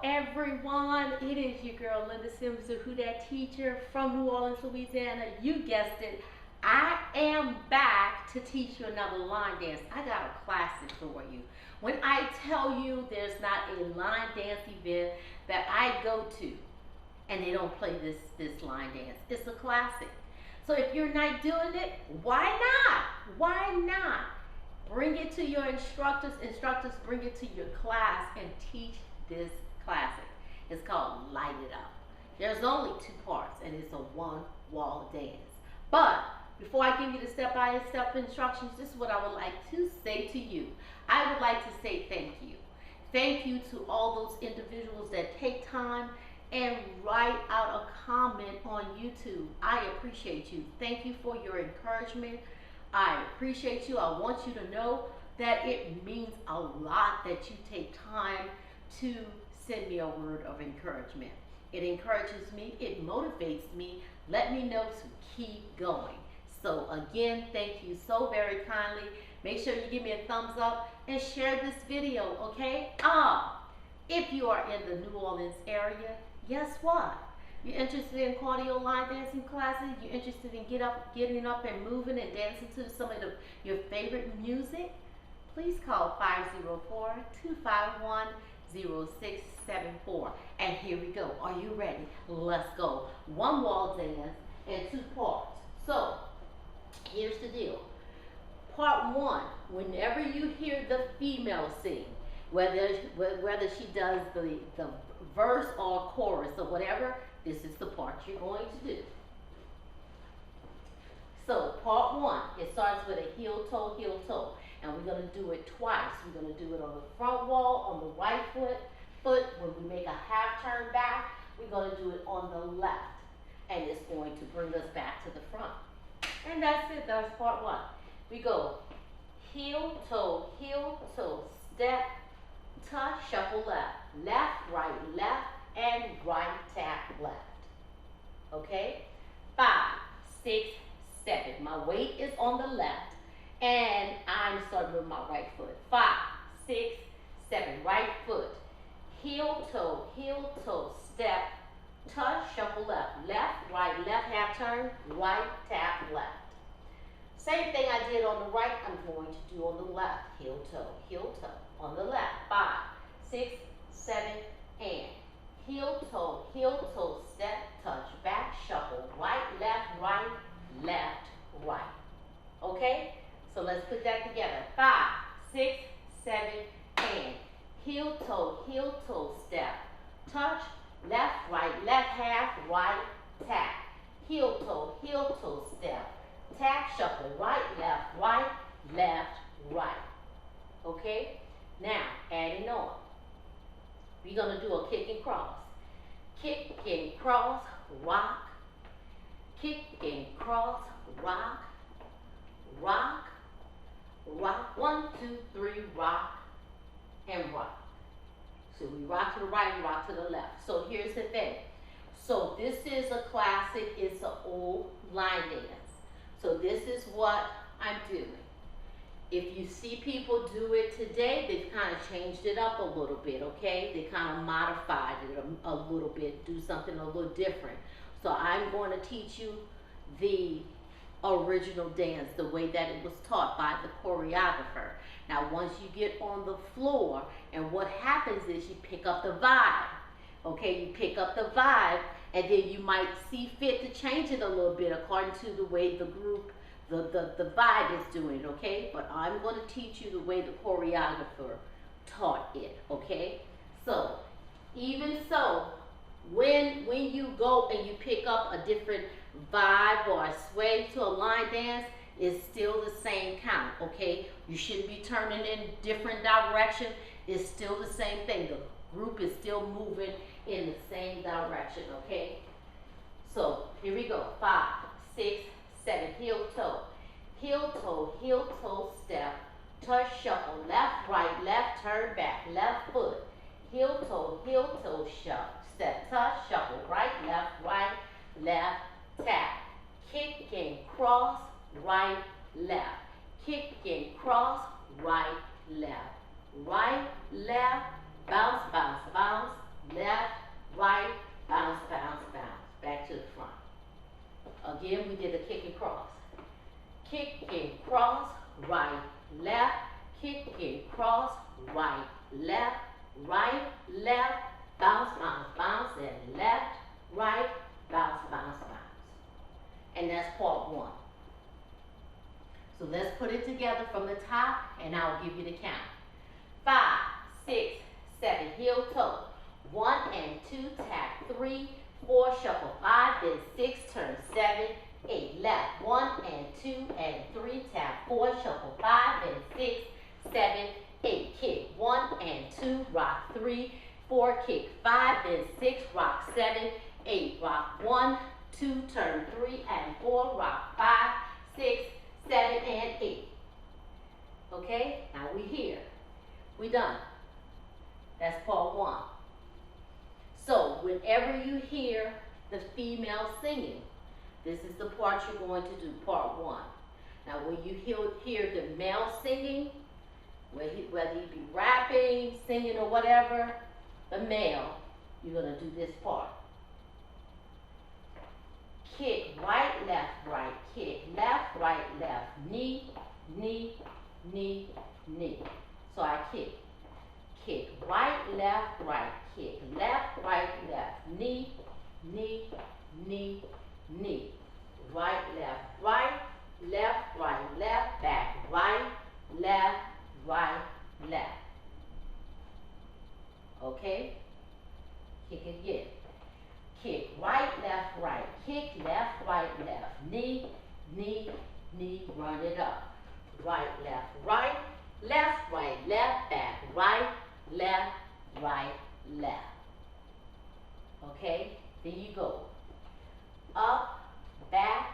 Everyone, it is your girl Linda Sims, the Who Dat teacher from New Orleans, Louisiana. You guessed it, I am back to teach you another line dance. I got a classic for you. When I tell you there's not a line dance event that I go to and they don't play this line dance, it's a classic. So if you're not doing it, why not? Why not? Bring it to your instructors. Instructors, bring it to your class and teach this classic. It's called Light It Up. There's only 2 parts and it's a one-wall dance. But before I give you the step-by-step instructions, this is what I would like to say to you. I would like to say thank you. Thank you to all those individuals that take time and write out a comment on YouTube. I appreciate you. Thank you for your encouragement. I appreciate you. I want you to know that it means a lot that you take time to send me a word of encouragement. It encourages me, it motivates me, let me know to keep going. So again, thank you so very kindly. Make sure you give me a thumbs up and share this video, okay? If you are in the New Orleans area, guess what? You're interested in cardio line dancing classes, you're interested in getting up and moving and dancing to some of your favorite music, please call 504-251-0674. And here we go. Are you ready? Let's go. One wall dance and 2 parts. So here's the deal. Part 1, whenever you hear the female sing, whether she does the verse or chorus or whatever, this is the part you're going to do. So part 1, it starts with a heel toe, and we're going to do it twice. We're going to do it on the front wall, on the right foot. When we make a half turn back, we're going to do it on the left, and it's going to bring us back to the front. And that's it. That's part 1. We go heel, toe, step, touch, shuffle left, right, and right tap left. Okay? 5, 6, 7. My weight is on the left, and I'm starting with my right foot. 5, 6, 7. Right foot. Heel, toe, step, touch, shuffle left, right, half turn, right tap left. Same thing I did on the right, I'm going to do on the left. Heel, toe, on the left. 5, 6, 7, and heel, toe, step, touch, back, shuffle, right, left, right. Okay? So let's put that together. 5, 6, 7, and heel, toe, step, touch, left, half, right, tap. Heel, toe, step, tap, shuffle, right, left, right. Okay? Now, adding on. We're going to do a kick and cross. Kick and cross, rock. Kick and cross, rock. 1, 2, 3, rock and rock. So we rock to the right and rock to the left. So here's the thing. So this is a classic, it's an old line dance. So this is what I'm doing. If you see people do it today, they've kind of changed it up a little bit, okay? They kind of modified it a little bit, do something a little different. So I'm going to teach you the original dance, the way that it was taught by the choreographer. Now, once you get on the floor, and what happens is you pick up the vibe, okay? You pick up the vibe, and then you might see fit to change it a little bit according to the way the group, the vibe is doing, okay? But I'm going to teach you the way the choreographer taught it, okay? So, even so, when you go and you pick up a different vibe or a sway to a line dance, it's still the same count, okay? You shouldn't be turning in different direction. It's still the same thing. The group is still moving in the same direction, okay? So here we go. 5, 6, 7. Heel, toe, step, touch, shuffle, left, right, turn back, left foot. Heel, toe, shuffle, step, touch, shuffle, right, left, tap. Kick and cross, right, left. Kick and cross, right, left. Right, left, bounce, and I'll give you the count. 5, 6, 7, heel toe. 1 and 2, tap 3, 4, shuffle 5, then 6, turn 7, 8, left. 1 and 2 and 3, tap 4, shuffle 5, then 6, 7, 8, kick. 1 and 2, rock 3, 4, kick 5, then 6, rock 7, 8, rock 1, 2, turn 3 and 4, rock 5, 6, 7, and 8. Okay, now we here. We done. That's part 1. So whenever you hear the female singing, this is the part you're going to do, part 1. Now when you hear the male singing, whether he be rapping, singing, or whatever, the male, you're going to do this part. Kick, right, left, right, kick, left, right, left, knee, knee, knee, knee. So I kick. Kick, right, left, right, kick, left, right, left, knee, knee, knee, knee. Right, left, left, back, right, left. Okay? Kick again. Kick, right, left, kick, left, knee, knee, knee, run it up. Right, left, back, right, left. Okay? Then you go up, back,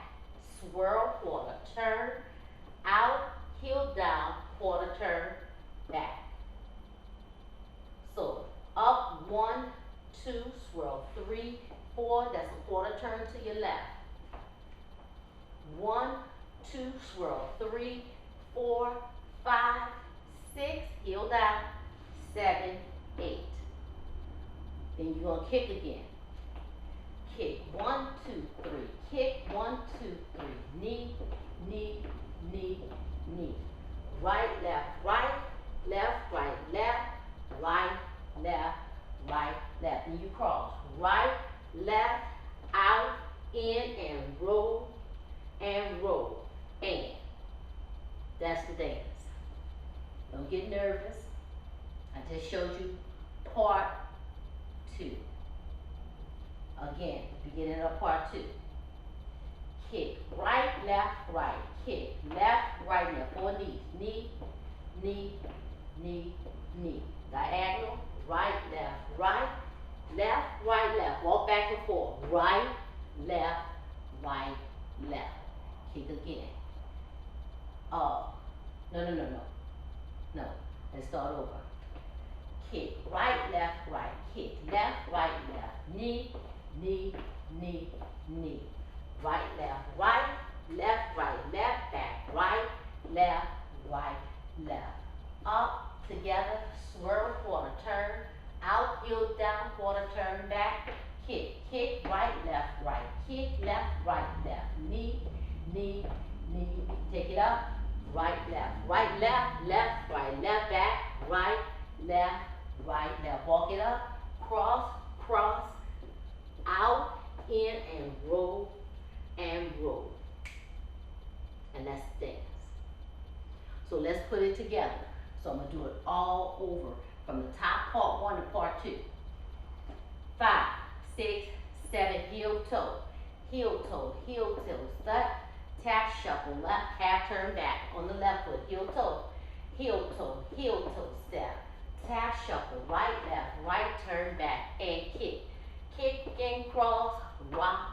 swirl, quarter turn, out, heel down, quarter turn, back. So up, 1, 2, swirl, 3, 4, that's a quarter turn to your left. 1, 2, swirl, 3, 4, 5, 6, heel down, 7, 8. Then you're going to kick again. Kick, 1, 2, 3, kick, 1, 2, 3, knee, knee, knee, knee. Right, left, left. And you cross. Right, left, out, in, and roll, and. That's the dance. Don't get nervous. I just showed you part 2. Again, beginning of part 2. Kick, right, kick, left, left. 4 knees. Knee, knee, knee, knee. Diagonal, right, left. Walk back and forth. Right, left. Kick again. No. Let's start over. Kick, right, kick, left, knee, knee, knee, knee. Right, left, back, right, left. Up, together, swirl, quarter turn, out, heel down, quarter turn, back, kick, right, kick, left, knee, knee, knee, take it up, right, left, back, right, left, walk it up, cross, out, in, and roll. And that's the dance. So let's put it together. So I'm going to do it all over from the top, part 1 to part 2. 5, 6, 7, heel toe, step, tap, shuffle, left, half turn back on the left foot, heel toe, step, tap, shuffle, right, turn back, and kick. Kick and cross, rock.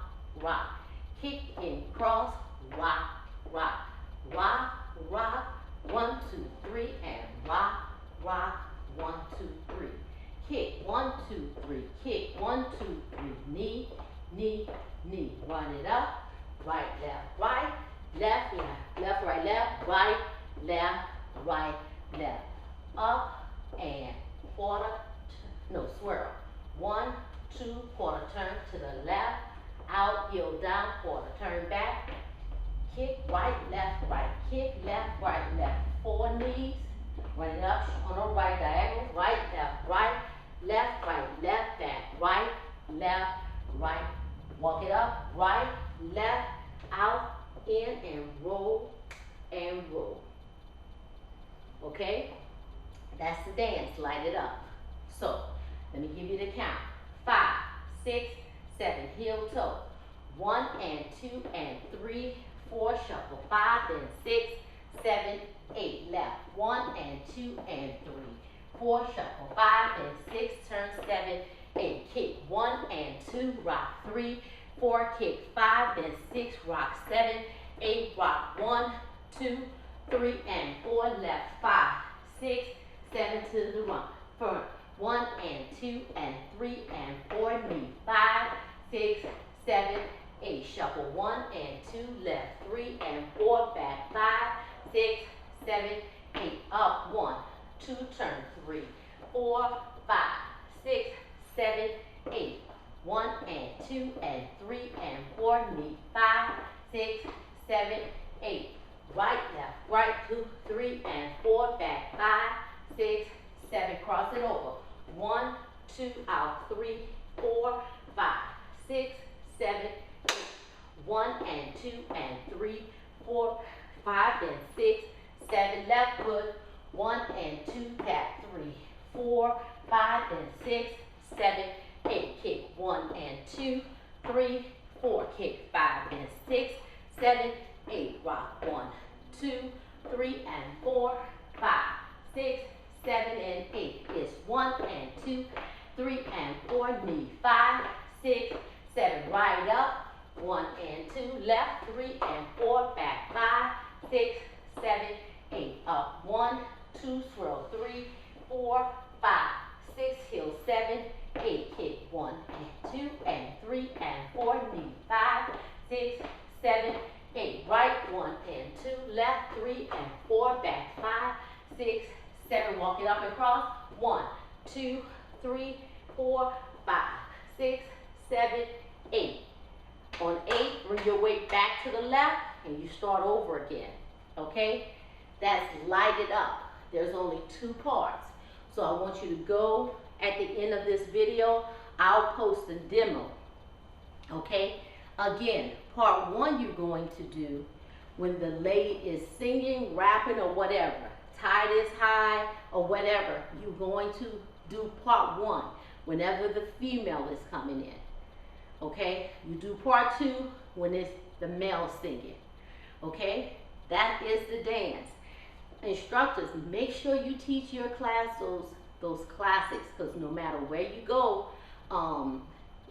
Kick and cross, rock. 1, 2, 3, and rock. 1, 2, 3. Kick, 1, 2, 3. Kick, 1, 2, 3. Knee, knee, knee. Run it up. Right, left, left. Up and swirl. 1, 2, quarter turn to the left. Out, heel down, quarter turn back. Kick, right, kick, left, 4 knees. Run it up on the right diagonal. Right, left, back. Right, left. Walk it up. Right, left, out, in, and roll. Okay? it up. So let me give you the count. 5, 6, 7, heel toe. 1 and 2 and 3, 4, shuffle. 5 and 6, 7, 8, left. 1 and 2 and 3, 4, shuffle. 5 and 6, turn 7, 8, kick. 1 and 2, rock. 3, 4, kick. 5 and 6, rock. 7, 8, rock. 1, 2, 3 and 4, left. 5, 6, 7 to the front. 1 and 2 and 3 and 4, knee. 5, 6, 7, 8, shuffle. 1 and 2, left. 3 and 4, back. 5, 6, 7, 8, up. 1, 2, turn. 3, 4, 5, 6, 7, 8. 1 and 2 and 3 and 4, knee. 5, 6, 7, 8. Right, left, right, 2, 3 and 4, back. 5, 6, 7, cross it over. 1, 2, out. 3, 4, 5, 6, 7, 8. 1 and 2 and 3, 4, 5 and 6, 7, left foot. 1 and 2, tap. 3, 4, 5 and 6, 7, 8, kick. 1 and 2, 3, 4, kick. 5 and 6, 7, 8, rock. 1, 2, 3 and 4, 5, 6, 7 and 8. It's 1 and 2, 3 and 4, knee. 5, 6, 7, right up. 1 and 2, left. 3 and 4, back. 5, 6, 7, 8, up. 1, 2, swirl. 3, 4, 5, 6, heel. 7, 8, kick. 1 and 2 and 3 and 4, knee. 5, 6, 7, 8, right. 1 and 2, left. 3 and 4, back. 5, 6, 7, walk it up and cross. 1, 2, 3, 4, 5, 6, 7, 8. On 8, bring your weight back to the left and you start over again. Okay? That's light it up. There's only 2 parts. So I want you to go at the end of this video. I'll post a demo. Okay? Again, part 1 you're going to do when the lady is singing, rapping, or whatever. Tide is high or whatever. You're going to do part 1 whenever the female is coming in. Okay? You do part 2 when it's the male singing. Okay? That is the dance. Instructors, make sure you teach your class those classics, because no matter where you go,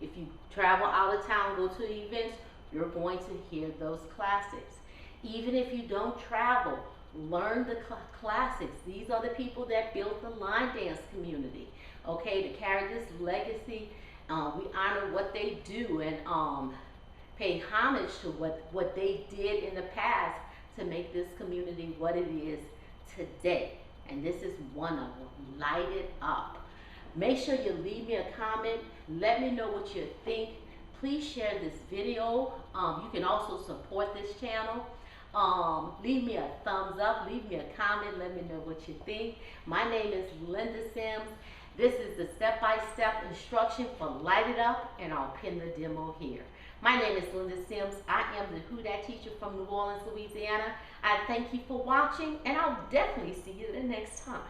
if you travel out of town, go to events, you're going to hear those classics. Even if you don't travel, learn the classics. These are the people that built the line dance community. Okay, to carry this legacy, we honor what they do and pay homage to what they did in the past to make this community what it is today. And this is one of them. Light it up. Make sure you leave me a comment. Let me know what you think. Please share this video. You can also support this channel. Leave me a thumbs up. Leave me a comment. Let me know what you think. My name is Linda Sims. This is the step-by-step instruction for Light It Up, and I'll pin the demo here. My name is Linda Sims. I am the Who Dat teacher from New Orleans, Louisiana. I thank you for watching, and I'll definitely see you the next time.